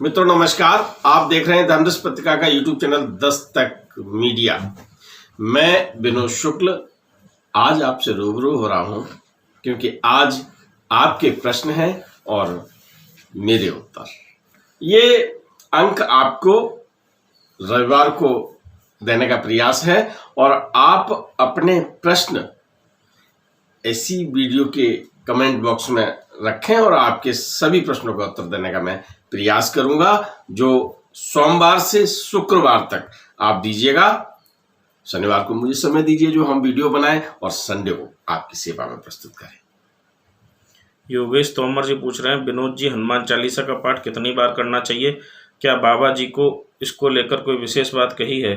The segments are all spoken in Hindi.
मित्रों नमस्कार। आप देख रहे हैं धर्मदर्श पत्रिका का यूट्यूब चैनल दस्तक मीडिया। मैं विनोद शुक्ल आज आपसे रूबरू हो रहा हूं क्योंकि आज आपके प्रश्न हैं और मेरे उत्तर। ये अंक आपको रविवार को देने का प्रयास है और आप अपने प्रश्न ऐसी वीडियो के कमेंट बॉक्स में रखें और आपके सभी प्रश्नों का उत्तर देने का मैं प्रयास करूंगा, जो सोमवार से शुक्रवार तक आप दीजिएगा। शनिवार को मुझे समय दीजिए जो हम वीडियो बनाएं और संडे को आपकी सेवा में प्रस्तुत करें। योगेश तोमर जी पूछ रहे हैं, विनोद जी हनुमान चालीसा का पाठ कितनी बार करना चाहिए? क्या बाबा जी को इसको लेकर कोई विशेष बात कही है?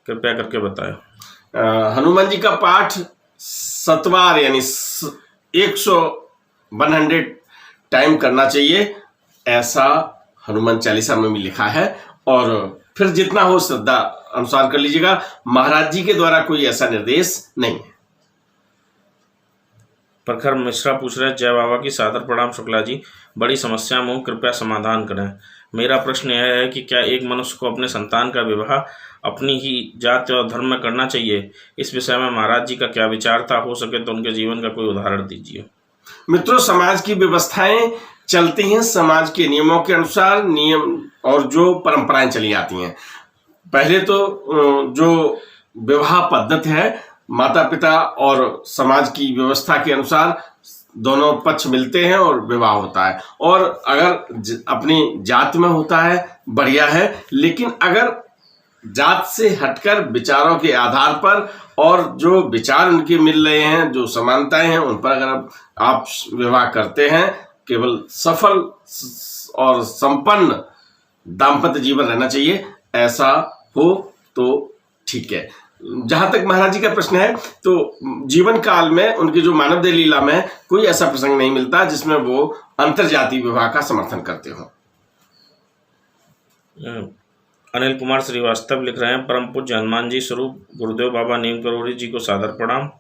कृपया करके बताएं। हनुमान जी का पाठ 7 बार यानी 100 टाइम करना चाहिए, ऐसा हनुमान चालीसा में भी लिखा है। और फिर जितना हो श्रद्धा अनुसार कर लीजिएगा। महाराज जी के द्वारा कोई ऐसा निर्देश नहीं है। प्रखर मिश्रा पूछ रहे हैं, जय बाबा की सादर प्रणाम शुक्ला जी, बड़ी समस्या में हूँ, कृपया समाधान करें। मेरा प्रश्न यह है कि क्या एक मनुष्य को अपने संतान का विवाह अपनी ही जाति और धर्म में करना चाहिए? इस विषय में महाराज जी का क्या विचार था? हो सके तो उनके जीवन का कोई उदाहरण दीजिए। मित्रों, समाज की व्यवस्थाएं चलती हैं समाज के नियमों के अनुसार, नियम और जो परंपराएं चली आती हैं। पहले तो जो विवाह पद्धति है माता पिता और समाज की व्यवस्था के अनुसार दोनों पक्ष मिलते हैं और विवाह होता है। और अगर अपनी जात में होता है बढ़िया है, लेकिन अगर जात से हटकर विचारों के आधार पर और जो विचार उनके मिल रहे हैं, जो समानताएं हैं, उन पर अगर आप विवाह करते हैं, केवल सफल और संपन्न दाम्पत्य जीवन रहना चाहिए। ऐसा हो तो ठीक है। जहां तक महाराज जी का प्रश्न है, तो जीवन काल में उनकी जो मानव देह लीला में कोई ऐसा प्रसंग नहीं मिलता जिसमें वो अंतरजातीय विवाह का समर्थन करते हो। अनिल कुमार श्रीवास्तव लिख रहे हैं, परम पूज्य हनुमान जी स्वरूप गुरुदेव बाबा नीम करोड़ी जी को सादर प्रणाम।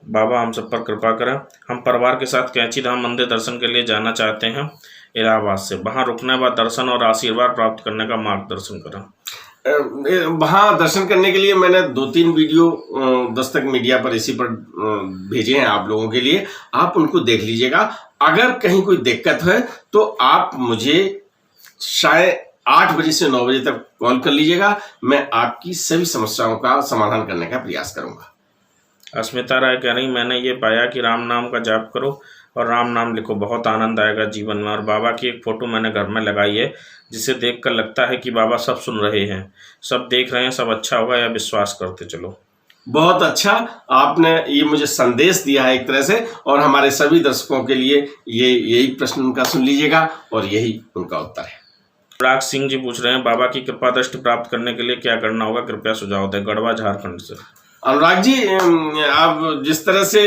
बाबा हम सब पर कृपा करें। हम परिवार के साथ कैंची धाम मंदिर दर्शन के लिए जाना चाहते हैं इलाहाबाद से। वहां रुकने बाद दर्शन और आशीर्वाद प्राप्त करने का मार्गदर्शन करें। वहां दर्शन करने के लिए मैंने 2-3 वीडियो दस्तक मीडिया पर इसी पर भेजे हैं आप लोगों के लिए। आप उनको देख लीजिएगा। अगर कहीं कोई दिक्कत है तो आप मुझे शायद 8 बजे से 9 बजे तक कॉल कर लीजिएगा। मैं आपकी सभी समस्याओं का समाधान करने का प्रयास करूंगा। अस्मिता राय कह रही, मैंने ये पाया कि राम नाम का जाप करो और राम नाम लिखो, बहुत आनंद आएगा जीवन में। और बाबा की एक फ़ोटो मैंने घर में लगाई है जिसे देखकर लगता है कि बाबा सब सुन रहे हैं, सब देख रहे हैं, सब अच्छा होगा, या विश्वास करते चलो। बहुत अच्छा, आपने ये मुझे संदेश दिया है एक तरह से, और हमारे सभी दर्शकों के लिए यही प्रश्न उनका सुन लीजिएगा और यही उनका उत्तर है। राग सिंह जी पूछ रहे हैं, बाबा की कृपा दृष्टि प्राप्त करने के लिए क्या करना होगा? कृपया सुझाव दें। गढ़वा झारखंड से। अनुराग जी, आप जिस तरह से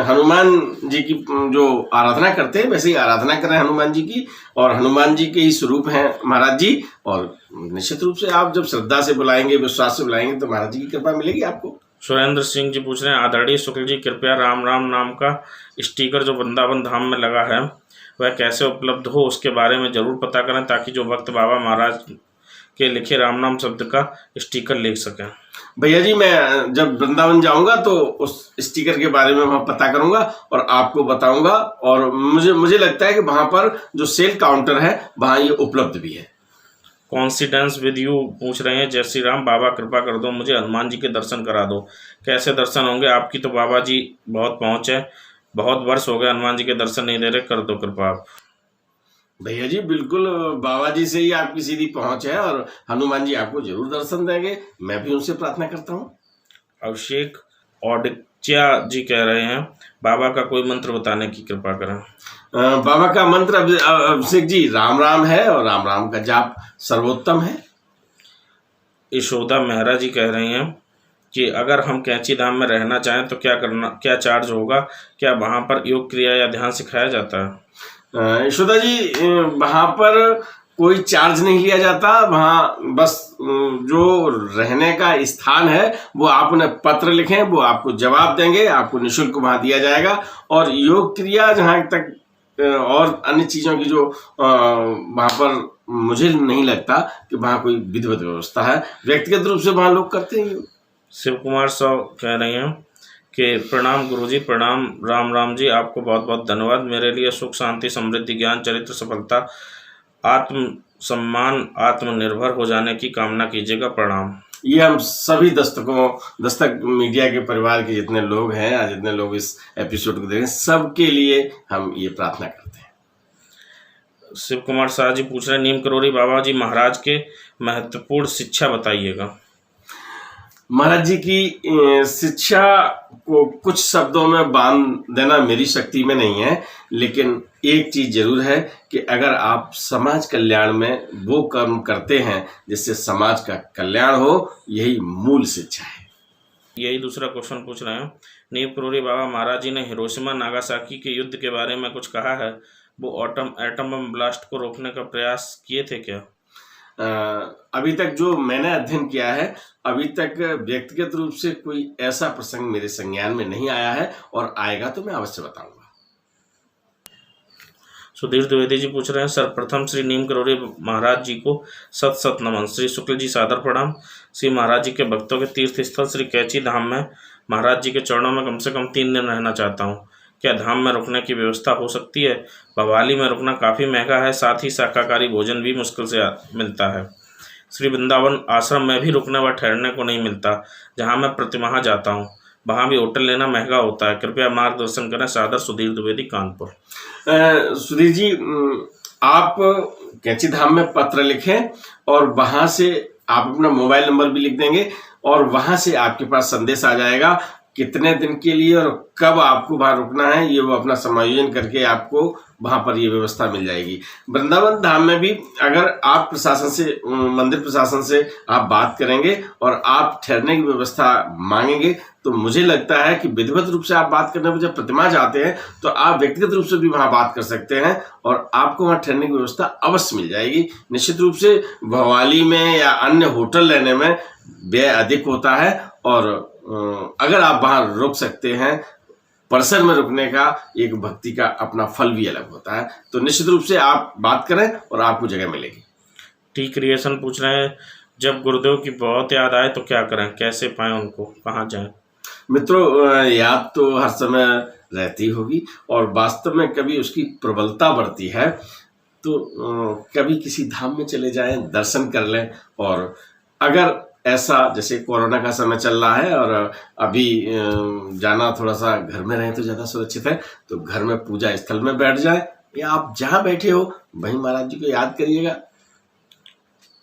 हनुमान जी की जो आराधना करते हैं वैसे ही आराधना करें हनुमान जी की, और हनुमान जी के ही स्वरूप हैं महाराज जी। और निश्चित रूप से आप जब श्रद्धा से बुलाएंगे, विश्वास से बुलाएंगे, तो महाराज जी की कृपा मिलेगी आपको। सुरेंद्र सिंह जी पूछ रहे हैं, आदरणीय शुक्ल जी, कृपया राम राम नाम का स्टिकर जो वृंदावन धाम में लगा है वह कैसे उपलब्ध हो उसके बारे में जरूर पता करें, ताकि जो भक्त बाबा महाराज के लिखे राम नाम शब्द का स्टिकर ले सकें। भैया जी, मैं जब वृंदावन जाऊंगा तो उस स्टिकर के बारे में वहां पता करूंगा और आपको बताऊंगा। और मुझे लगता है कि वहां पर जो सेल काउंटर है वहां ये उपलब्ध भी है। कॉन्सिडेंस विद यू पूछ रहे हैं, जय श्री राम, बाबा कृपा कर दो, मुझे हनुमान जी के दर्शन करा दो। कैसे दर्शन होंगे? आपकी तो बाबा जी बहुत पहुंच है, बहुत वर्ष हो गए हनुमान जी के दर्शन नहीं दे रहे, कर दो कृपा आप। भैया जी, बिल्कुल बाबा जी से ही आपकी सीधी पहुंच है और हनुमान जी आपको जरूर दर्शन देंगे। मैं भी उनसे प्रार्थना करता हूँ। अभिषेक औडिच्या जी कह रहे हैं, बाबा का कोई मंत्र बताने की कृपा करें। बाबा का मंत्र अभिषेक जी राम राम है और राम राम का जाप सर्वोत्तम है। यशोदा मेहरा जी कह रही हैं कि अगर हम कैंची धाम में रहना चाहें तो क्या चार्ज होगा? क्या वहाँ पर योग क्रिया या ध्यान सिखाया जाता है? यशोदा जी, वहाँ पर कोई चार्ज नहीं लिया जाता। वहाँ बस जो रहने का स्थान है वो आप उन्हें पत्र लिखें, वो आपको जवाब देंगे, आपको निःशुल्क वहाँ दिया जाएगा। और योग क्रिया जहाँ तक और अन्य चीज़ों की जो वहाँ पर मुझे नहीं लगता कि वहाँ कोई विधिवत व्यवस्था है। व्यक्तिगत रूप से वहाँ लोग करते हैं। शिव कुमार साव कह रहे हैं कि प्रणाम गुरुजी, प्रणाम राम राम जी, आपको बहुत बहुत धन्यवाद। मेरे लिए सुख शांति समृद्धि ज्ञान चरित्र सफलता आत्म सम्मान आत्मनिर्भर हो जाने की कामना कीजिएगा, प्रणाम। ये हम सभी दस्तक मीडिया के परिवार के जितने लोग हैं, आज जितने लोग इस एपिसोड को देखें, सबके लिए हम ये प्रार्थना करते हैं। शिव कुमार शाह जी पूछ रहे हैं, नीम करोड़ी बाबा जी महाराज के महत्वपूर्ण शिक्षा बताइएगा। महाराज जी की शिक्षा को कुछ शब्दों में बांध देना मेरी शक्ति में नहीं है, लेकिन एक चीज जरूर है कि अगर आप समाज कल्याण में वो कर्म करते हैं जिससे समाज का कल्याण हो, यही मूल शिक्षा है। यही दूसरा क्वेश्चन पूछ रहे हैं, नीम करोड़ी बाबा महाराज जी ने हिरोशिमा नागासाकी के युद्ध के बारे में कुछ कहा है, वो एटम बम ब्लास्ट को रोकने का प्रयास किए थे क्या? अभी तक जो मैंने अध्ययन किया है, अभी तक व्यक्तिगत रूप से कोई ऐसा प्रसंग मेरे संज्ञान में नहीं आया है, और आएगा तो मैं अवश्य बताऊंगा। सुधीर द्विवेदी जी पूछ रहे हैं, सर्वप्रथम श्री नीम करोड़ी महाराज जी को सत सत नमन। श्री शुक्ल जी सादर प्रणाम। श्री महाराज जी के भक्तों के तीर्थ स्थल श्री कैची धाम में महाराज जी के चरणों में कम से कम 3 दिन रहना चाहता हूँ। क्या धाम में रुकने की व्यवस्था हो सकती है? भवाली में रुकना काफ़ी महंगा है, साथ ही शाकाहारी भोजन भी मुश्किल से मिलता है। श्री वृंदावन आश्रम में भी रुकने व ठहरने को नहीं मिलता, जहाँ मैं प्रतिमाह जाता हूँ। वहाँ भी होटल लेना महंगा होता है, कृपया मार्गदर्शन करें। सादर सुधीर द्विवेदी, कानपुर। सुधीर जी, आप कैंची धाम में पत्र लिखें और वहाँ से आप अपना मोबाइल नंबर भी लिख देंगे, और वहाँ से आपके पास संदेश आ जाएगा कितने दिन के लिए और कब आपको वहाँ रुकना है। ये वो अपना समायोजन करके आपको वहाँ पर ये व्यवस्था मिल जाएगी। वृंदावन धाम में भी अगर आप प्रशासन से, मंदिर प्रशासन से आप बात करेंगे और आप ठहरने की व्यवस्था मांगेंगे, तो मुझे लगता है कि विधिवत रूप से आप बात करने पर जब प्रतिमा जाते हैं तो आप व्यक्तिगत रूप से भी वहाँ बात कर सकते हैं, और आपको वहाँ ठहरने की व्यवस्था अवश्य मिल जाएगी। निश्चित रूप से भवाली में या अन्य होटल लेने में व्यय अधिक होता है, और अगर आप वहाँ रुक सकते हैं, परिसर में रुकने का एक भक्ति का अपना फल भी अलग होता है। तो निश्चित रूप से आप बात करें और आपको जगह मिलेगी। टी क्रिएशन पूछ रहे हैं, जब गुरुदेव की बहुत याद आए तो क्या करें, कैसे पाएं उनको, कहाँ जाएं? मित्रों, याद तो हर समय रहती होगी, और वास्तव में कभी उसकी प्रबलता बढ़ती है तो कभी किसी धाम में चले जाएं, दर्शन कर लें। और अगर ऐसा जैसे कोरोना का समय चल रहा है और अभी जाना थोड़ा सा घर में रहे तो ज़्यादा सुरक्षित है, तो घर में पूजा स्थल में बैठ जाए, या आप जहाँ बैठे हो वहीं महाराज जी को याद करिएगा।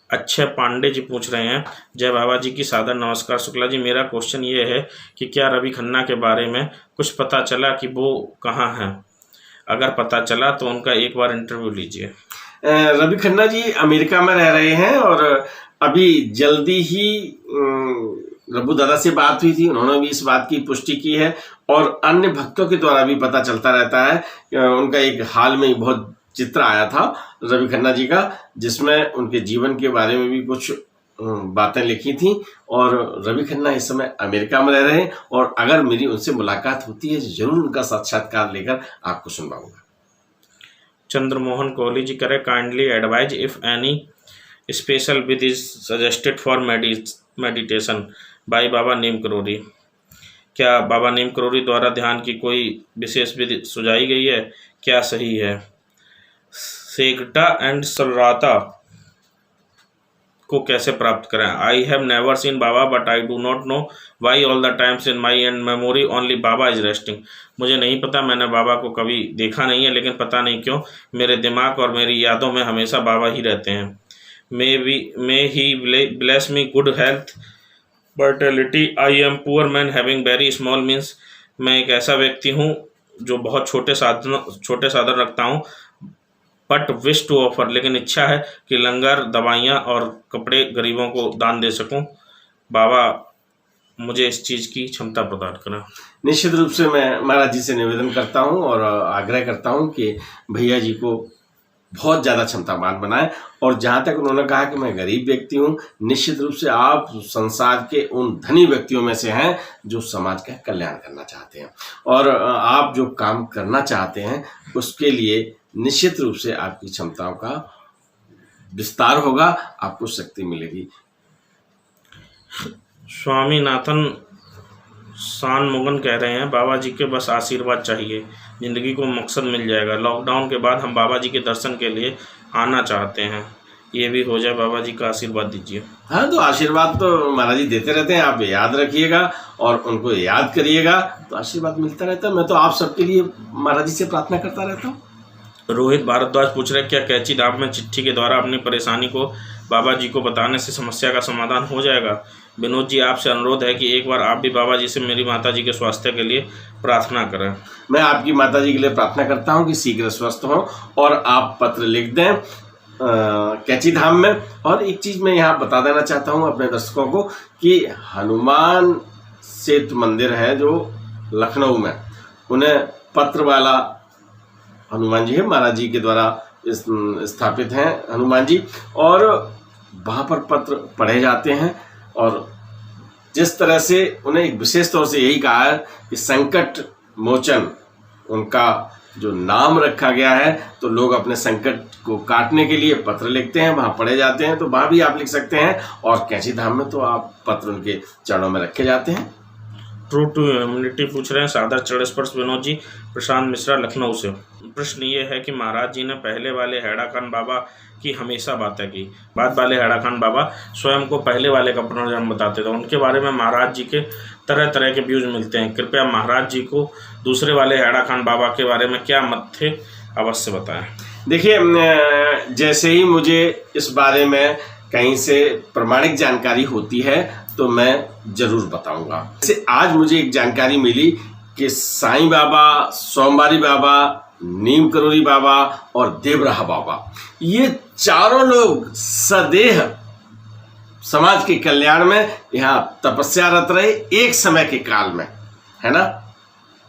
अक्षय पांडे जी पूछ रहे हैं, जय बाबा जी की सादर नमस्कार। शुक्ला जी, मेरा क्वेश्चन ये है कि क्या रवि खन्ना के बारे में कुछ पता चला कि वो कहाँ हैं? अगर पता चला तो उनका एक बार इंटरव्यू लीजिए। रवि खन्ना जी अमेरिका में रह रहे हैं, और अभी जल्दी ही रघु दादा से बात हुई थी, उन्होंने भी इस बात की पुष्टि की है, और अन्य भक्तों के द्वारा भी पता चलता रहता है। उनका एक हाल में बहुत चित्र आया था रवि खन्ना जी का, जिसमें उनके जीवन के बारे में भी कुछ बातें लिखी थी, और रवि खन्ना इस समय अमेरिका में रह रहे हैं, और अगर मेरी उनसे मुलाकात होती है जरूर उनका साक्षात्कार लेकर आपको सुनवाऊंगा। चंद्रमोहन कोहली जी करे, kindly advise if any special विधि is suggested for meditation by Baba Neem Karoli. क्या बाबा नीम करोड़ी द्वारा ध्यान की कोई विशेष विधि सुझाई गई है? क्या सही है? सेगटा एंड सलराता को कैसे प्राप्त करें? I have never seen Baba but I do not know why all the times in my and memory only Baba is resting. मुझे नहीं पता, मैंने बाबा को कभी देखा नहीं है, लेकिन पता नहीं क्यों मेरे दिमाग और मेरी यादों में हमेशा बाबा ही रहते हैं। May he bless me good health virility. I am poor man having very small means. मैं एक ऐसा व्यक्ति हूँ जो बहुत छोटे साधन रखता हूँ, बट विश टू ऑफर, लेकिन इच्छा है कि लंगर, दवाइयाँ और कपड़े गरीबों को दान दे सकूं। बाबा मुझे इस चीज़ की क्षमता प्रदान करें। निश्चित रूप से मैं महाराज जी से निवेदन करता हूं और आग्रह करता हूं कि भैया जी को बहुत ज़्यादा क्षमतावान बनाएं। और जहाँ तक उन्होंने कहा कि मैं गरीब व्यक्ति हूँ, निश्चित रूप से आप संसार के उन धनी व्यक्तियों में से हैं जो समाज का कल्याण करना चाहते हैं, और आप जो काम करना चाहते हैं उसके लिए निश्चित रूप से आपकी क्षमताओं का विस्तार होगा, आपको शक्ति मिलेगी। स्वामीनाथन शानमुगन कह रहे हैं, बाबा जी के बस आशीर्वाद चाहिए, ज़िंदगी को मकसद मिल जाएगा। लॉकडाउन के बाद हम बाबा जी के दर्शन के लिए आना चाहते हैं, ये भी हो जाए, बाबा जी का आशीर्वाद दीजिए। हाँ, तो आशीर्वाद तो महाराज जी देते रहते हैं, आप याद रखिएगा और उनको याद करिएगा तो आशीर्वाद मिलता रहता है। मैं तो आप सबके लिए महाराज जी से प्रार्थना करता रहता हूँ। रोहित भारद्वाज पूछ रहे हैं, क्या कैची धाम में चिट्ठी के द्वारा अपनी परेशानी को बाबा जी को बताने से समस्या का समाधान हो जाएगा? विनोद जी, आपसे अनुरोध है कि एक बार आप भी बाबा जी से मेरी माता जी के स्वास्थ्य के लिए प्रार्थना करें। मैं आपकी माता जी के लिए प्रार्थना करता हूँ कि शीघ्र स्वस्थ हों, और आप पत्र लिख दें कैची धाम में। और एक चीज़ मैं यहाँ बता देना चाहता हूँ अपने दर्शकों को कि हनुमान सेतु मंदिर है जो लखनऊ में, उन्हें पत्र वाला हनुमान जी है, महाराज जी के द्वारा स्थापित हैं हनुमान जी, और वहाँ पर पत्र पढ़े जाते हैं। और जिस तरह से उन्हें एक विशेष तौर से यही कहा है कि संकट मोचन उनका जो नाम रखा गया है, तो लोग अपने संकट को काटने के लिए पत्र लिखते हैं, वहाँ पढ़े जाते हैं, तो वहाँ भी आप लिख सकते हैं। और कैची धाम में तो आप पत्र उनके चरणों में रखे जाते हैं। ट्रू टू ह्यूमैनिटी पूछ रहे हैं, सादर चरण स्पर्श विनोद जी, प्रशांत मिश्रा लखनऊ से। प्रश्न ये है कि महाराज जी ने पहले वाले हैड़ा खान बाबा की हमेशा बातें की, बाद वाले हैड़ा खान बाबा स्वयं को पहले वाले का पुनर्जन्म बताते थे, उनके बारे में महाराज जी के तरह तरह के व्यूज मिलते हैं। कृपया महाराज जी को दूसरे वाले हैड़ा खान बाबा के बारे में क्या मत थे, अवश्य बताएं। देखिए, जैसे ही मुझे इस बारे में कहीं से प्रमाणिक जानकारी होती है तो मैं जरूर बताऊंगा। जैसे आज मुझे एक जानकारी मिली कि साईं बाबा, सोमवारी बाबा, नीम करोली बाबा और देवराहा बाबा, ये चारों लोग सदैव समाज के कल्याण में यहाँ तपस्यारत रहे एक समय के काल में, है ना।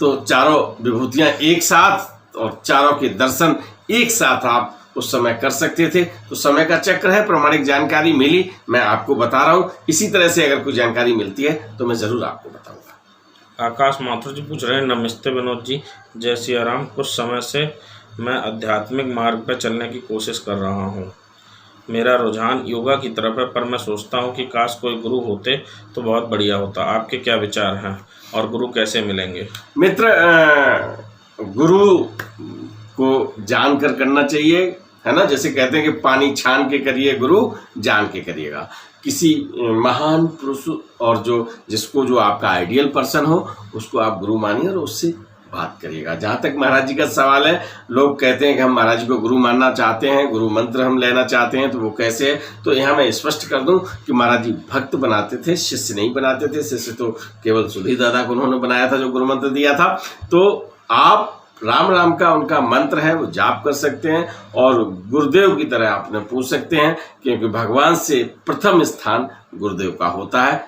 तो चारों विभूतियां एक साथ और चारों के दर्शन एक साथ आप उस समय कर सकते थे। तो समय का चक्र है, प्रमाणिक जानकारी मिली, मैं आपको बता रहा हूँ। इसी तरह से अगर कोई जानकारी मिलती है तो मैं ज़रूर आपको बताऊंगा। आकाश माथुर जी पूछ रहे हैं, नमस्ते विनोद जी, जय सिया राम। कुछ समय से मैं आध्यात्मिक मार्ग पर चलने की कोशिश कर रहा हूँ। मेरा रुझान योगा की तरफ है, पर मैं सोचता हूँ कि काश कोई गुरु होते तो बहुत बढ़िया होता। आपके क्या विचार हैं और गुरु कैसे मिलेंगे? मित्र, गुरु को जान कर करना चाहिए, है ना। जैसे कहते हैं कि पानी छान के करिए, गुरु जान के करिएगा। किसी महान पुरुष और जिसको जो आपका आइडियल पर्सन हो उसको आप गुरु मानिए और उससे बात करिएगा। जहाँ तक महाराज जी का सवाल है, लोग कहते हैं कि हम महाराज जी को गुरु मानना चाहते हैं, गुरु मंत्र हम लेना चाहते हैं, तो वो कैसे है? तो यहाँ मैं स्पष्ट कर दूं कि महाराज जी भक्त बनाते थे, शिष्य नहीं बनाते थे। शिष्य तो केवल सुधीर दादा को उन्होंने बनाया था जो गुरु मंत्र दिया था। तो आप राम राम का उनका मंत्र है वो जाप कर सकते हैं और गुरुदेव की तरह आपने पूछ सकते हैं, क्योंकि भगवान से प्रथम स्थान गुरुदेव का होता है।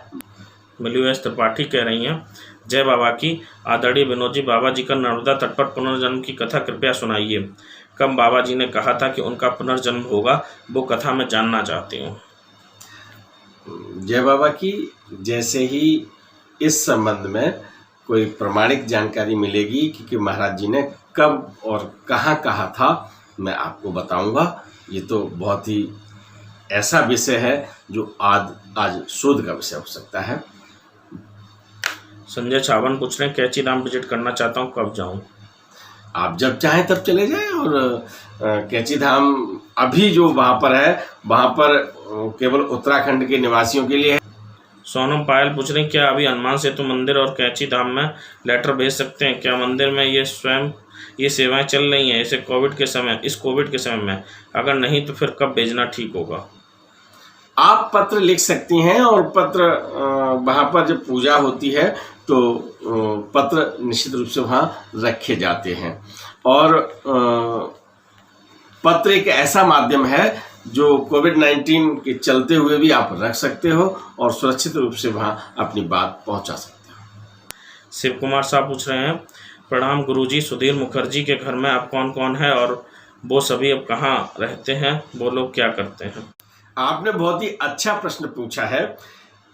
मिलुएस त्रिपाठी कह रही हैं, जय बाबा की। आदरणीय विनोद जी, बाबा जी का नर्मदा तट पर पुनर्जन्म की कथा कृपया सुनाइए। कब बाबा जी ने कहा था कि उनका पुनर्जन्म होगा, वो कथा मैं जानना चाहती हूँ। जय बाबा की। जैसे ही इस संबंध में कोई प्रमाणिक जानकारी मिलेगी कि महाराज जी ने कब और कहाँ कहा था, मैं आपको बताऊंगा। ये तो बहुत ही ऐसा विषय है जो आज शोध का विषय हो सकता है। संजय छावन पूछ रहे हैं, कैची धाम विजिट करना चाहता हूँ, कब जाऊँ? आप जब चाहें तब चले जाएं। और कैची धाम अभी जो वहाँ पर है, वहाँ पर केवल उत्तराखंड के निवासियों के लिए है। सोनम पायल पूछ रहे हैं, क्या अभी हनुमान सेतु मंदिर और कैची धाम में लेटर भेज सकते हैं? क्या मंदिर में ये सेवाएं चल रही हैं इस कोविड के समय में? अगर नहीं तो फिर कब भेजना ठीक होगा? आप पत्र लिख सकती हैं और पत्र वहाँ पर जब पूजा होती है तो पत्र निश्चित रूप से वहाँ रखे जाते हैं। और पत्र एक ऐसा माध्यम है जो कोविड-19 के चलते हुए भी आप रख सकते हो और सुरक्षित रूप से वहाँ अपनी बात पहुँचा सकते हो। शिव कुमार साहब पूछ रहे हैं, प्रणाम गुरुजी, सुधीर मुखर्जी के घर में आप कौन कौन है और वो सभी अब कहाँ रहते हैं, वो लोग क्या करते हैं? आपने बहुत ही अच्छा प्रश्न पूछा है।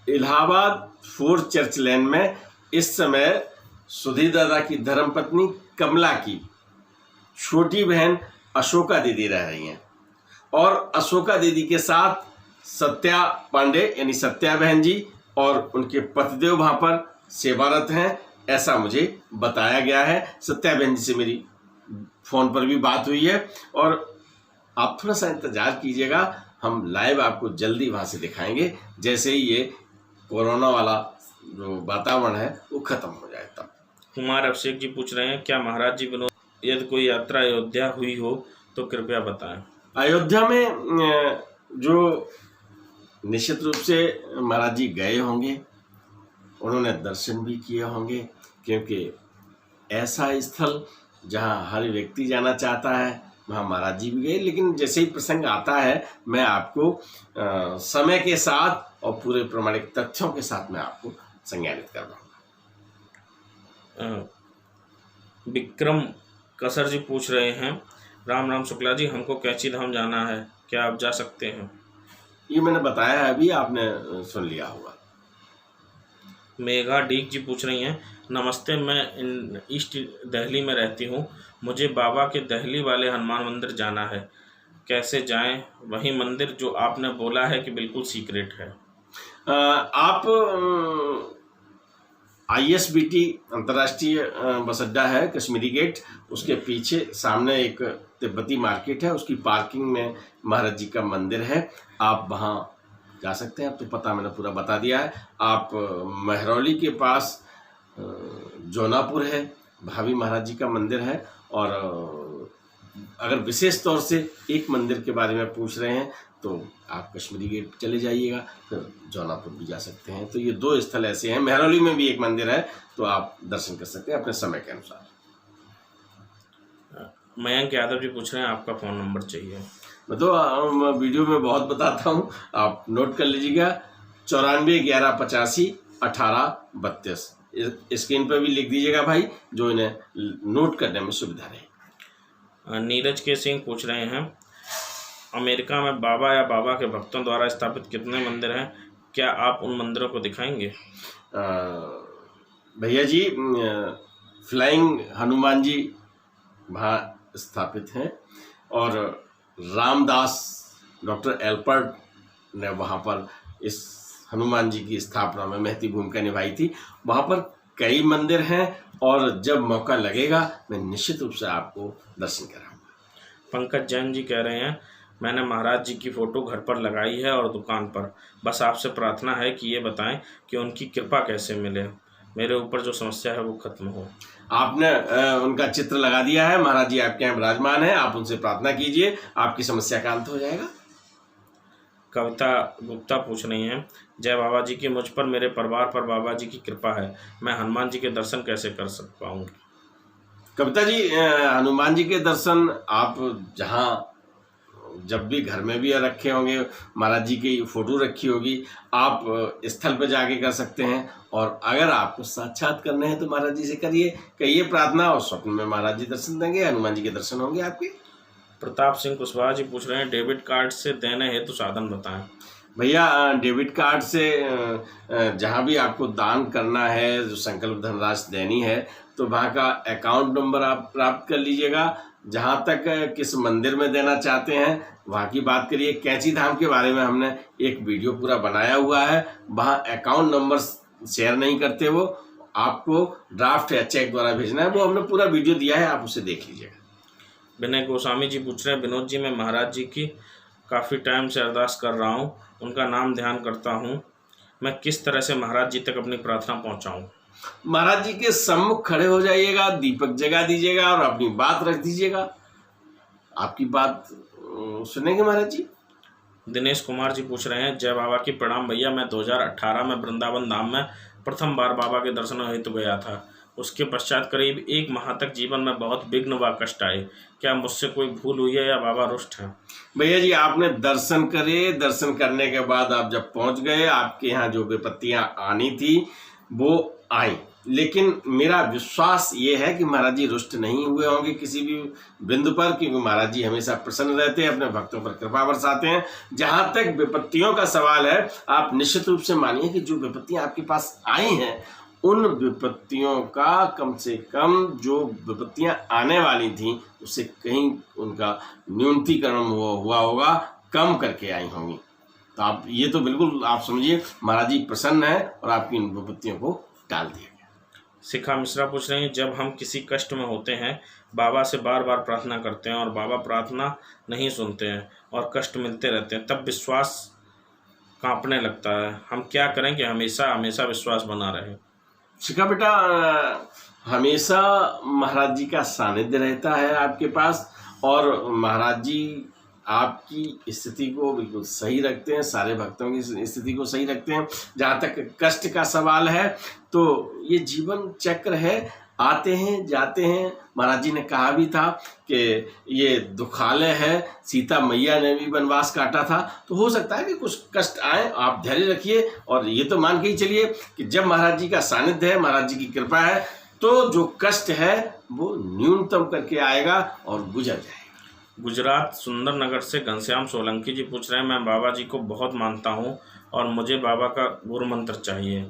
इलाहाबाद फोर्ट चर्च लेन में इस समय सुधीर दादा की धर्मपत्नी कमला की छोटी बहन अशोका दीदी रह रही हैं और अशोका दीदी के साथ सत्या पांडे यानी सत्या बहन जी और उनके पतिदेव वहाँ पर सेवारत हैं, ऐसा मुझे बताया गया है। सत्या बहन जी से मेरी फ़ोन पर भी बात हुई है और आप थोड़ा सा इंतज़ार कीजिएगा, हम लाइव आपको जल्दी वहाँ से दिखाएंगे जैसे ही ये कोरोना वाला जो वातावरण है वो ख़त्म हो जाए तब। कुमार अभिषेक जी पूछ रहे हैं, क्या महाराज जी विनोद यदि कोई यात्रा अयोध्या हुई हो तो कृपया बताएं। अयोध्या में जो निश्चित रूप से महाराज जी गए होंगे, उन्होंने दर्शन भी किए होंगे, क्योंकि ऐसा स्थल जहाँ हर व्यक्ति जाना चाहता है वहाँ महाराज जी भी गए। लेकिन जैसे ही प्रसंग आता है मैं आपको समय के साथ और पूरे प्रमाणिक तथ्यों के साथ मैं आपको संज्ञानित करवाऊंगा। विक्रम कसर जी पूछ रहे हैं, राम राम शुक्ला जी, हमको कैंची धाम जाना है, क्या आप जा सकते हैं? ये मैंने बताया है, अभी आपने सुन लिया होगा। मेघा डीक जी पूछ रही हैं, नमस्ते, मैं ईस्ट दिल्ली में रहती हूँ, मुझे बाबा के दिल्ली वाले हनुमान मंदिर जाना है, कैसे जाएं? वही मंदिर जो आपने बोला है कि बिल्कुल सीक्रेट है। आप ISBT अंतर्राष्ट्रीय बस अड्डा है कश्मीरी गेट, उसके पीछे सामने एक तिब्बती मार्केट है, उसकी पार्किंग में महाराज जी का मंदिर है, आप वहाँ जा सकते हैं। अब तो पता मैंने पूरा बता दिया है। आप महरौली के पास जौनापुर है, भाभी महाराज जी का मंदिर है। और अगर विशेष तौर से एक मंदिर के बारे में पूछ रहे हैं तो आप कश्मीरी गेट चले जाइएगा, फिर जौनापुर भी जा सकते हैं। तो ये 2 स्थल ऐसे हैं। महरौली में भी एक मंदिर है, तो आप दर्शन कर सकते हैं अपने समय के अनुसार। मयंक यादव जी पूछ रहे हैं, आपका फ़ोन नंबर चाहिए। मैं तो वीडियो में बहुत बताता हूँ, आप नोट कर लीजिएगा, 94 11 85 18 32। स्क्रीन पर भी लिख दीजिएगा भाई, जो इन्हें नोट करने में सुविधा रहे। नीरज के सिंह पूछ रहे हैं, अमेरिका में बाबा या बाबा के भक्तों द्वारा स्थापित कितने मंदिर हैं, क्या आप उन मंदिरों को दिखाएंगे? भैया जी, फ्लाइंग हनुमान जी वहाँ स्थापित हैं और रामदास डॉक्टर एल्पर्ट ने वहाँ पर इस हनुमान जी की स्थापना में महती भूमिका निभाई थी। वहाँ पर कई मंदिर हैं और जब मौका लगेगा मैं निश्चित रूप से आपको दर्शन कराऊंगा। पंकज जैन जी कह रहे हैं, मैंने महाराज जी की फ़ोटो घर पर लगाई है और दुकान पर, बस आपसे प्रार्थना है कि ये बताएं कि उनकी कृपा कैसे मिले, मेरे ऊपर जो समस्या है वो खत्म हो। आपने उनका चित्र लगा दिया है, महाराज जी आपके यहाँ विराजमान है, आप उनसे प्रार्थना कीजिए, आपकी समस्या का अंत हो जाएगा। कविता गुप्ता पूछ रही हैं, जय बाबा जी की, मुझ पर मेरे परिवार पर बाबा जी की कृपा है, मैं हनुमान जी के दर्शन कैसे कर पाऊँगी? कविता जी, हनुमान जी के दर्शन आप जहाँ जब भी घर में भी रखे होंगे, महाराज जी की फोटो रखी होगी, आप स्थल पर जाके कर सकते हैं। और अगर आपको साक्षात करने हैं तो महाराज जी से कहिए प्रार्थना, और स्वप्न में महाराज जी दर्शन देंगे, हनुमान जी के दर्शन होंगे आपके। प्रताप सिंह कुशवाहा जी पूछ रहे हैं, डेबिट कार्ड से देने हेतु साधन बताएं। भैया, डेबिट कार्ड से जहाँ भी आपको दान करना है, जो संकल्प धनराशि देनी है, तो वहाँ का अकाउंट नंबर आप प्राप्त कर लीजिएगा। जहाँ तक किस मंदिर में देना चाहते हैं वहाँ की बात करिए। कैंची धाम के बारे में हमने एक वीडियो पूरा बनाया हुआ है, वहाँ अकाउंट नंबर शेयर नहीं करते, वो आपको ड्राफ्ट या चेक द्वारा भेजना है, वो हमने पूरा वीडियो दिया है, आप उसे देख लीजिएगा। विनय गोस्वामी जी पूछ रहे हैं, विनोद जी, मैं महाराज जी की काफ़ी टाइम से अरदास कर रहा हूँ, उनका नाम ध्यान करता हूँ, मैं किस तरह से महाराज जी तक अपनी प्रार्थना पहुँचाऊँ? महाराज जी के सम्मुख खड़े हो जाइएगा, दीपक जगा दीजिएगा और अपनी बात रख दीजिएगा, आपकी बात सुनेंगे महाराज जी। दिनेश कुमार जी पूछ रहे हैं, जय बाबा की प्रणाम भैया, मैं 2018 में वृंदावन धाम में प्रथम बार बाबा के दर्शन हेतु गया था, उसके पश्चात करीब 1 माह तक जीवन में बहुत विघ्न व कष्ट आए, क्या मुझसे कोई भूल हुई है या बाबा रुष्ट हैं? भैया जी, आपने दर्शन करे, दर्शन करने के बाद आप जब पहुंच गए, आपके यहाँ जो विपत्तियां आनी थी वो आए, लेकिन मेरा विश्वास ये है कि महाराज जी रुष्ट नहीं हुए होंगे किसी भी बिंदु पर, क्योंकि महाराज जी हमेशा प्रसन्न रहते हैं, अपने भक्तों पर कृपा बरसाते हैं। जहाँ तक विपत्तियों का सवाल है, आप निश्चित रूप से मानिए कि जो विपत्तियाँ आपके पास आई हैं, उन विपत्तियों का कम से कम जो विपत्तियाँ आने वाली थीं उससे कहीं उनका न्यूनतीकरण हुआ होगा, कम करके आई होंगी। तो आप ये तो बिल्कुल आप समझिए महाराज जी प्रसन्न है और आपकी इन विपत्तियों को टाल दिया गया। शिखा मिश्रा पूछ रहे हैं, जब हम किसी कष्ट में होते हैं, बाबा से बार बार प्रार्थना करते हैं और बाबा प्रार्थना नहीं सुनते हैं और कष्ट मिलते रहते हैं, तब विश्वास कांपने लगता है, हम क्या करें कि हमेशा हमेशा विश्वास बना रहे? शिखा बेटा, हमेशा महाराज जी का सानिध्य रहता है आपके पास और महाराज जी आपकी स्थिति को बिल्कुल सही रखते हैं, सारे भक्तों की स्थिति को सही रखते हैं। जहाँ तक कष्ट का सवाल है, तो ये जीवन चक्र है, आते हैं जाते हैं। महाराज जी ने कहा भी था कि ये दुखालय है, सीता मैया ने भी वनवास काटा था, तो हो सकता है कि कुछ कष्ट आए, आप धैर्य रखिए और ये तो मान के ही चलिए कि जब महाराज जी का सानिध्य है, महाराज जी की कृपा है, तो जो कष्ट है वो न्यूनतम करके आएगा और गुजर जाएगा। गुजरात सुंदरनगर से घनश्याम सोलंकी जी पूछ रहे हैं, मैं बाबा जी को बहुत मानता हूँ और मुझे बाबा का गुरु मंत्र चाहिए,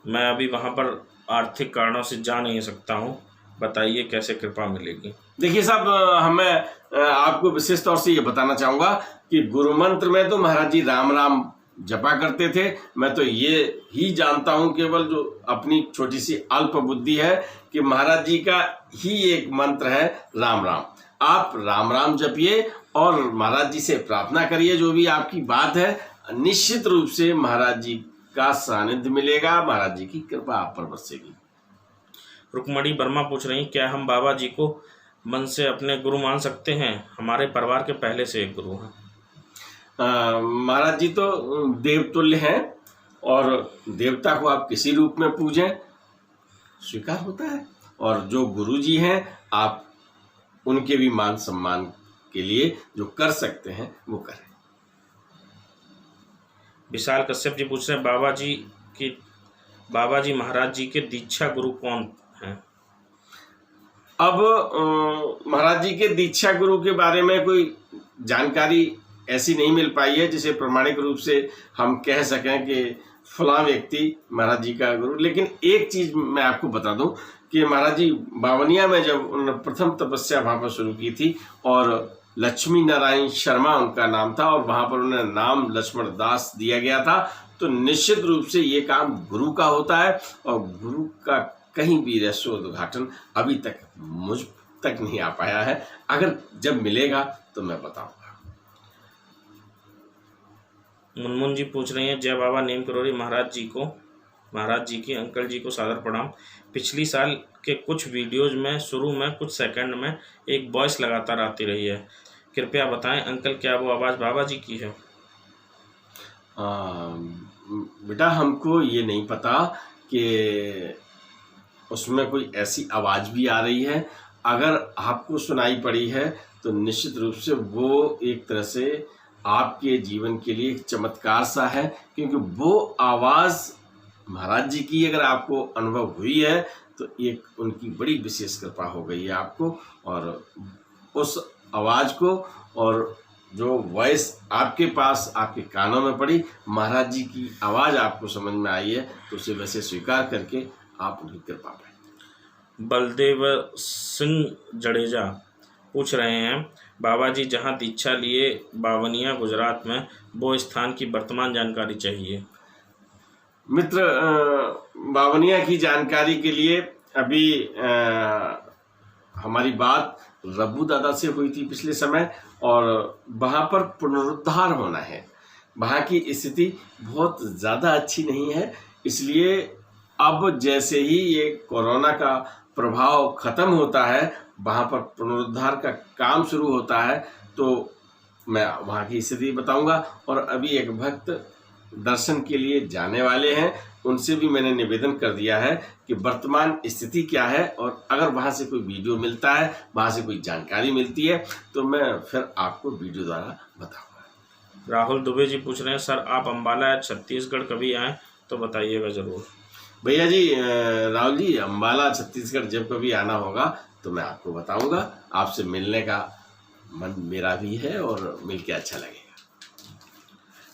मैं अभी वहाँ पर आर्थिक कारणों से जा नहीं सकता हूँ, बताइए कैसे कृपा मिलेगी? देखिए साहब, मैं आपको विशेष तौर से ये बताना चाहूँगा कि गुरु मंत्र में तो महाराज जी राम राम जपा करते थे। मैं तो ये ही जानता हूँ, केवल जो अपनी छोटी सी अल्प बुद्धि है, कि महाराज जी का ही एक मंत्र है राम राम। आप राम राम जपिए और महाराज जी से प्रार्थना करिए, जो भी आपकी बात है, निश्चित रूप से महाराज जी का सानिध्य मिलेगा, महाराज जी की कृपा आप पर बरसेगी। रुक्मणी वर्मा पूछ रही, क्या हम बाबा जी को मन से अपने गुरु मान सकते हैं? हमारे परिवार के पहले से एक गुरु हैं। महाराज जी तो देवतुल्य हैं और देवता को आप किसी रूप में पूजें, स्वीकार होता है, और जो गुरु जी हैं आप उनके भी मान सम्मान के लिए जो कर सकते हैं वो करें। विशाल कश्यप जी पूछ रहे हैं, बाबा जी महाराज जी के दीक्षा गुरु कौन हैं? अब महाराज जी के दीक्षा गुरु के बारे में कोई जानकारी ऐसी नहीं मिल पाई है जिसे प्रमाणिक रूप से हम कह सकें कि फलां व्यक्ति महाराज जी का गुरु। लेकिन एक चीज़ मैं आपको बता दूं कि महाराज जी बावनिया में जब उन्होंने प्रथम तपस्या वहाँ पर शुरू की थी, और लक्ष्मी नारायण शर्मा उनका नाम था, और वहाँ पर उन्हें नाम लक्ष्मण दास दिया गया था, तो निश्चित रूप से ये काम गुरु का होता है और गुरु का कहीं भी रहस्योद्घाटन अभी तक मुझ तक नहीं आ पाया है। अगर जब मिलेगा तो मैं बताऊंगा। मुनमुन जी पूछ रही हैं, जय बाबा नीम करोड़ी महाराज जी की अंकल जी को सादर प्रणाम। पिछली साल के कुछ वीडियोज में शुरू में कुछ सेकंड में एक वॉइस लगातार आती रही है, कृपया बताएं अंकल क्या वो आवाज़ बाबा जी की है? बेटा, हमको ये नहीं पता कि उसमें कोई ऐसी आवाज़ भी आ रही है। अगर आपको सुनाई पड़ी है तो निश्चित रूप से वो एक तरह से आपके जीवन के लिए एक चमत्कार सा है, क्योंकि वो आवाज़ महाराज जी की अगर आपको अनुभव हुई है तो एक उनकी बड़ी विशेष कृपा हो गई है आपको, और उस आवाज़ को और जो वॉइस आपके पास आपके कानों में पड़ी, महाराज जी की आवाज़ आपको समझ में आई है, तो उसे वैसे स्वीकार करके आप उनकी कृपा पाएं। बलदेव सिंह जडेजा पूछ रहे हैं, बाबा जी जहां दीक्षा लिए बावनिया गुजरात में, वो स्थान की वर्तमान जानकारी चाहिए। मित्र, बावनिया की जानकारी के लिए अभी हमारी बात रब्बू दादा से हुई थी पिछले समय, और वहाँ पर पुनरुद्धार होना है। वहाँ की स्थिति बहुत ज़्यादा अच्छी नहीं है, इसलिए अब जैसे ही ये कोरोना का प्रभाव ख़त्म होता है, वहाँ पर पुनरुद्धार का काम शुरू होता है, तो मैं वहाँ की स्थिति बताऊंगा। और अभी एक भक्त दर्शन के लिए जाने वाले हैं, उनसे भी मैंने निवेदन कर दिया है कि वर्तमान स्थिति क्या है, और अगर वहाँ से कोई वीडियो मिलता है, वहाँ से कोई जानकारी मिलती है, तो मैं फिर आपको वीडियो द्वारा बताऊंगा। राहुल दुबे जी पूछ रहे हैं, सर आप अम्बाला छत्तीसगढ़ कभी आएँ तो बताइएगा ज़रूर। भैया जी राहुल जी, अम्बाला छत्तीसगढ़ जब कभी आना होगा तो मैं आपको बताऊंगा। आपसे मिलने का मन मेरा भी है और मिलके अच्छा लगेगा।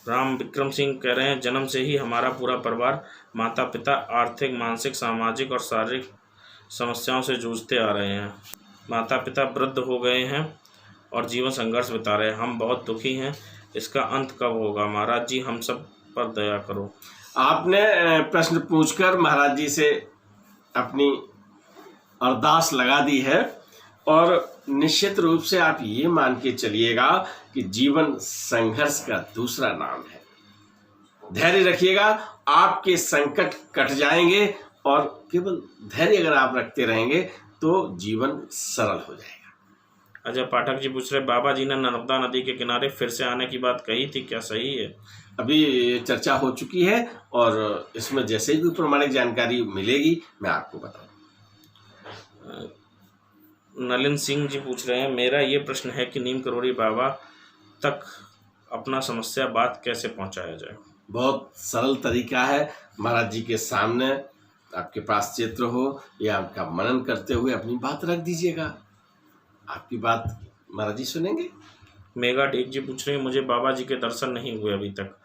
राम विक्रम सिंह कह रहे हैं, जन्म से ही हमारा पूरा परिवार, माता पिता आर्थिक, मानसिक, सामाजिक और शारीरिक समस्याओं से जूझते आ रहे हैं। माता पिता वृद्ध हो गए हैं और जीवन संघर्ष बिता रहे हैं। हम बहुत दुखी हैं। इसका अंत कब होगा? महाराज जी हम सब पर दया करो। आपने प्रश्न पूछकर महाराज जी से अपनी अरदास लगा दी है और निश्चित रूप से आप ये मान के चलिएगा कि जीवन संघर्ष का दूसरा नाम है। धैर्य रखिएगा, आपके संकट कट जाएंगे और केवल धैर्य अगर आप रखते रहेंगे तो जीवन सरल हो जाएगा। अजय पाठक जी पूछ रहे, बाबा जी ने नर्मदा नदी के किनारे फिर से आने की बात कही थी, क्या सही है? अभी चर्चा हो चुकी है और इसमें जैसे ही कोई प्रमाणिक जानकारी मिलेगी मैं आपको बताऊंगा। नलिन सिंह जी पूछ रहे हैं, मेरा ये प्रश्न है कि नीम करोड़ी बाबा तक अपना समस्या बात कैसे पहुंचाया जाए? बहुत सरल तरीका है। महाराज जी के सामने आपके पास चित्र हो या आपका मनन करते हुए अपनी बात रख दीजिएगा, आपकी बात महाराज जी सुनेंगे। मेगा टेक जी पूछ रहे हैं, मुझे बाबा जी के दर्शन नहीं हुए अभी तक,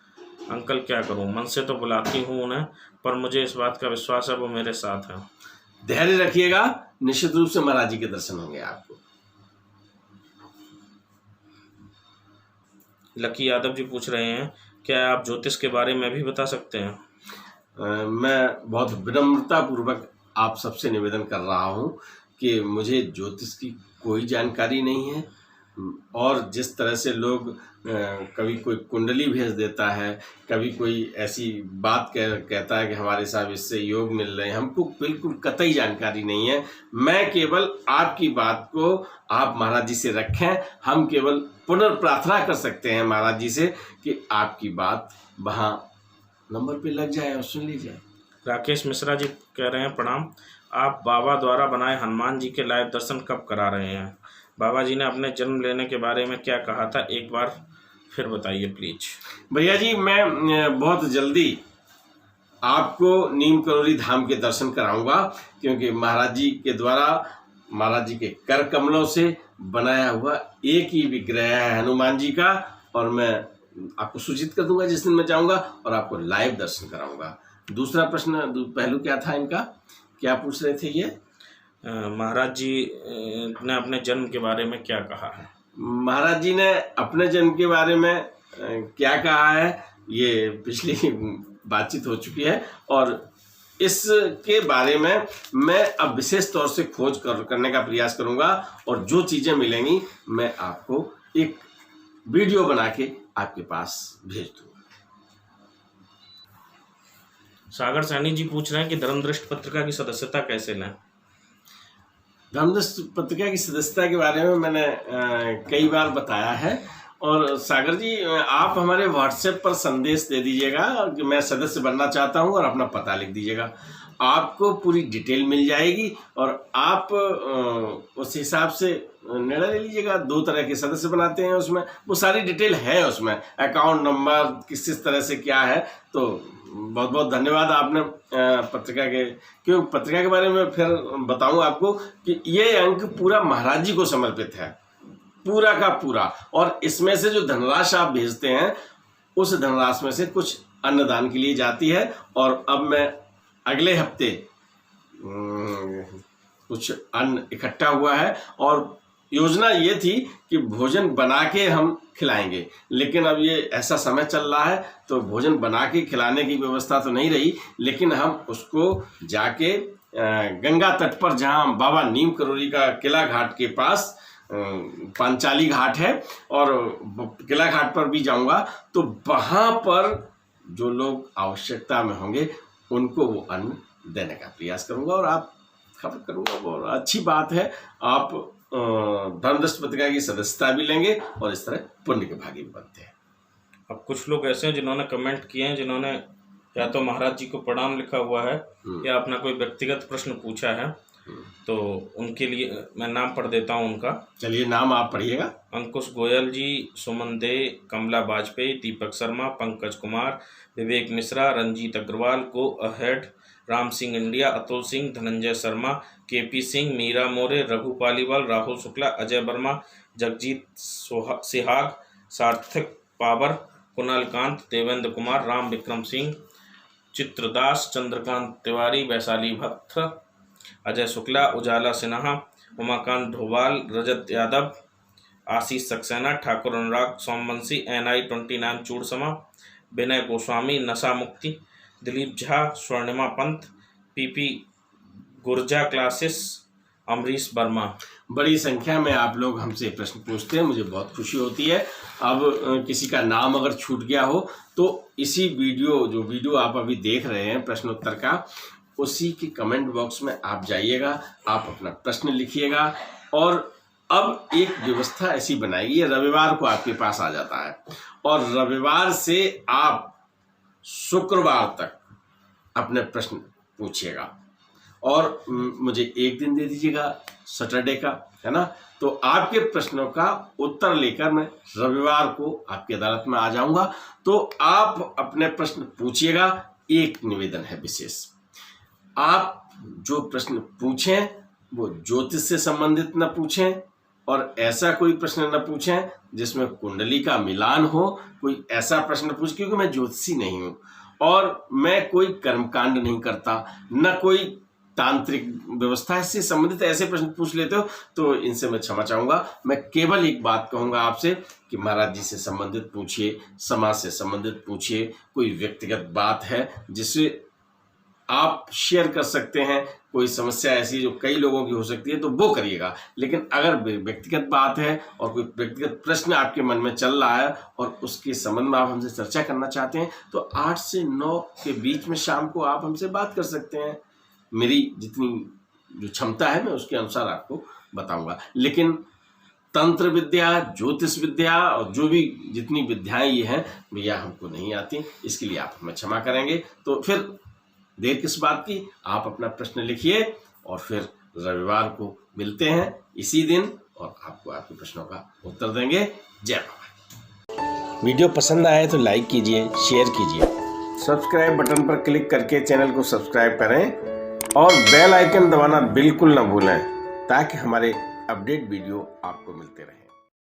अंकल क्या करूं? मन से तो बुलाती हूं उन्हें, पर मुझे इस बात का विश्वास है वो मेरे साथ हैं। धैर्य रखिएगा, निश्चित रूप से महाराज जी के दर्शन होंगे आपको। लकी यादव जी पूछ रहे हैं, क्या आप ज्योतिष के बारे में भी बता सकते हैं? मैं बहुत विनम्रता पूर्वक आप सबसे निवेदन कर रहा हूं कि मुझे ज्योतिष की कोई जानकारी नहीं है और जिस तरह से लोग कभी कोई कुंडली भेज देता है, कभी कोई ऐसी बात कहता है कि हमारे साहब इससे योग मिल रहे हैं, हमको बिल्कुल कतई जानकारी नहीं है। मैं केवल आपकी बात को आप महाराज जी से रखें, हम केवल पुनर्प्रार्थना कर सकते हैं महाराज जी से कि आपकी बात वहाँ नंबर पे लग जाए और सुन ली जाए। राकेश मिश्रा जी कह रहे हैं, प्रणाम, आप बाबा द्वारा बनाए हनुमान जी के लाइव दर्शन कब करा रहे हैं? बाबा जी ने अपने जन्म लेने के बारे में क्या कहा था, एक बार फिर बताइए प्लीज। भैया जी मैं बहुत जल्दी आपको नीम करोली धाम के दर्शन कराऊंगा, क्योंकि महाराज जी के द्वारा महाराज जी के कर कमलों से बनाया हुआ एक ही विग्रह है हनुमान जी का, और मैं आपको सूचित कर दूंगा जिस दिन मैं जाऊंगा और आपको लाइव दर्शन कराऊंगा। दूसरा प्रश्न पहलू क्या था इनका, क्या पूछ रहे थे ये? महाराज जी ने अपने जन्म के बारे में क्या कहा है? महाराज जी ने अपने जन्म के बारे में क्या कहा है ये पिछली बातचीत हो चुकी है और इसके बारे में मैं अब विशेष तौर से खोज करने का प्रयास करूंगा और जो चीज़ें मिलेंगी मैं आपको एक वीडियो बना के आपके पास भेज दूंगा। सागर सैनी जी पूछ रहे हैं कि धर्मदृष्टि पत्रिका की सदस्यता कैसे लें? धर्मदृष्टि पत्रिका की सदस्यता के बारे में मैंने कई बार बताया है और सागर जी आप हमारे व्हाट्सएप पर संदेश दे दीजिएगा कि मैं सदस्य बनना चाहता हूं और अपना पता लिख दीजिएगा, आपको पूरी डिटेल मिल जाएगी और आप उस हिसाब से निर्णय ले लीजिएगा। 2 तरह के सदस्य बनाते हैं, उसमें वो सारी डिटेल है, उसमें अकाउंट नंबर किस तरह से क्या है। तो बहुत बहुत धन्यवाद आपने पत्रिका के, क्यों पत्रिका के बारे में फिर बताऊं आपको कि ये अंक पूरा महाराज जी को समर्पित है, पूरा का पूरा, और इसमें से जो धनराशि आप भेजते हैं उस धनराशि में से कुछ अन्नदान के लिए जाती है। और अब मैं अगले हफ्ते कुछ अन्न इकट्ठा हुआ है और योजना ये थी कि भोजन बना के हम खिलाएंगे, लेकिन अब ये ऐसा समय चल रहा है तो भोजन बना के खिलाने की व्यवस्था तो नहीं रही, लेकिन हम उसको जाके गंगा तट पर जहाँ बाबा नीम करोली का किला घाट के पास पांचाली घाट है और किला घाट पर भी जाऊंगा, तो वहाँ पर जो लोग आवश्यकता में होंगे उनको वो अन्न देने का प्रयास करूंगा और आप खबर करूंगा। और अच्छी बात है, आप धर्मदृष्टि पत्रिका की सदस्यता भी लेंगे और इस तरह पुण्य के भागी भी बनते हैं। अब कुछ लोग ऐसे हैं जिन्होंने कमेंट किए हैं, जिन्होंने या तो महाराज जी को प्रणाम लिखा हुआ है या अपना कोई व्यक्तिगत प्रश्न पूछा है, तो उनके लिए मैं नाम पढ़ देता हूं उनका। चलिए नाम आप पढ़िएगा। Ankush Goyal ji, Suman De, Kamla Vajpayee, Deepak Sharma, Pankaj Kumar, Vivek Mishra, Ranjeet Agarwal, go ahead, Ram Singh India, Atul Singh, Dhananjay Sharma, KP Singh, Meera More, Raghu Paliwal, Rahul Shukla, Ajay Verma, Jagjit Sihag, Sarthak Pawar, Kunal Kant, Devendra Kumar, Ram Vikram Singh, Chitradas, Chandrakant Tiwari, Vaishali Bhatt, Ajay Shukla, Ujala Sinha, Umakant Dhobhal, Rajat Yadav, Ashish Saxena, Thakur Anurag Somvanshi, NI-29 Chudasama, विनय गोस्वामी, नशा मुक्ति, दिलीप झा, स्वर्णिमा पंत, PP गुर्जा क्लासेस, अमरीश वर्मा। बड़ी संख्या में आप लोग हमसे प्रश्न पूछते हैं, मुझे बहुत खुशी होती है। अब किसी का नाम अगर छूट गया हो तो इसी जो वीडियो आप अभी देख रहे हैं प्रश्नोत्तर का, उसी के कमेंट बॉक्स में आप जाइएगा, आप अपना प्रश्न लिखिएगा। और अब एक व्यवस्था ऐसी बनाएगी, रविवार को आपके पास आ जाता है और रविवार से आप शुक्रवार तक अपने प्रश्न पूछिएगा और मुझे एक दिन दे दीजिएगा सैटरडे का, है ना। तो आपके प्रश्नों का उत्तर लेकर मैं रविवार को आपकी अदालत में आ जाऊंगा। तो आप अपने प्रश्न पूछिएगा। एक निवेदन है विशेष, आप जो प्रश्न पूछें वो ज्योतिष से संबंधित न पूछें और ऐसा कोई प्रश्न न पूछें जिसमें कुंडली का मिलान हो। कोई ऐसा प्रश्न पूछ, क्योंकि मैं ज्योतिषी नहीं हूं और मैं कोई कर्मकांड नहीं करता, न कोई तांत्रिक व्यवस्था से संबंधित ऐसे प्रश्न पूछ लेते हो तो इनसे मैं क्षमा चाहूंगा। मैं केवल एक बात कहूंगा आपसे कि महाराज जी से संबंधित पूछिए, समाज से संबंधित पूछिए, कोई व्यक्तिगत बात है जिसे आप शेयर कर सकते हैं, कोई समस्या ऐसी जो कई लोगों की हो सकती है तो वो करिएगा। लेकिन अगर व्यक्तिगत बात है और कोई व्यक्तिगत प्रश्न आपके मन में चल रहा है और उसके संबंध में आप हमसे चर्चा करना चाहते हैं तो 8 से 9 के बीच में शाम को आप हमसे बात कर सकते हैं। मेरी जितनी जो क्षमता है मैं उसके अनुसार आपको बताऊंगा। लेकिन तंत्र विद्या, ज्योतिष विद्या और जो भी जितनी विद्याएं ये हैं भैया हमको नहीं आती, इसके लिए आप हमें क्षमा करेंगे। तो फिर देर किस बात की, आप अपना प्रश्न लिखिए और फिर रविवार को मिलते हैं इसी दिन और आपको आपके प्रश्नों का उत्तर देंगे। जय बाबा। वीडियो पसंद आए तो लाइक कीजिए, शेयर कीजिए, सब्सक्राइब बटन पर क्लिक करके चैनल को सब्सक्राइब करें और बेल आइकन दबाना बिल्कुल ना भूलें ताकि हमारे अपडेट वीडियो आपको मिलते रहें।